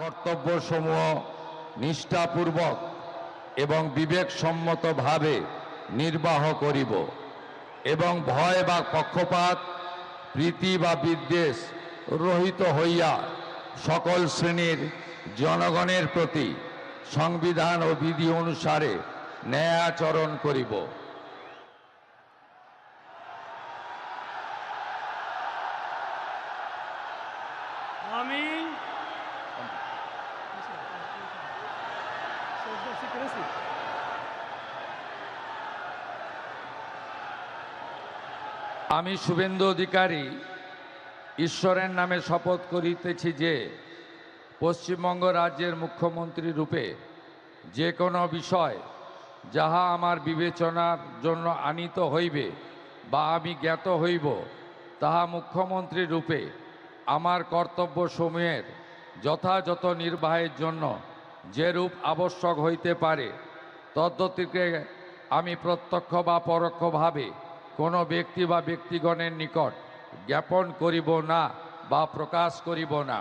কর্তব্যসমূহ নিষ্ঠাপূর্বক এবং বিবেকসম্মতভাবে নির্বাহ করিব এবং ভয় বা পক্ষপাত প্রীতি বা বিদ্বেষ রহিত হইয়া সকল শ্রেণীর জনগণের প্রতি সংবিধান ও বিধি অনুসারে ন্যায় আচরণ করিব। আমি আমি শুভেন্দু অধিকারী ঈশ্বরের নামে শপথ করিতেছি যে পশ্চিমবঙ্গ রাজ্যের মুখ্যমন্ত্রী রূপে যে কোনো বিষয় যাহা আমার বিবেচনার জন্য আনীত হইবে বা আমি জ্ঞাত হইব, তাহা মুখ্যমন্ত্রী রূপে আমার কর্তব্যসমূহের যথাযথ নির্বাহের জন্য যেরূপ আবশ্যক হইতে পারে তদ্গতিকে আমি প্রত্যক্ষ বা পরোক্ষভাবে কোনো ব্যক্তি বা ব্যক্তিগণের নিকট জ্ঞাপন করিব না বা প্রকাশ করিব না।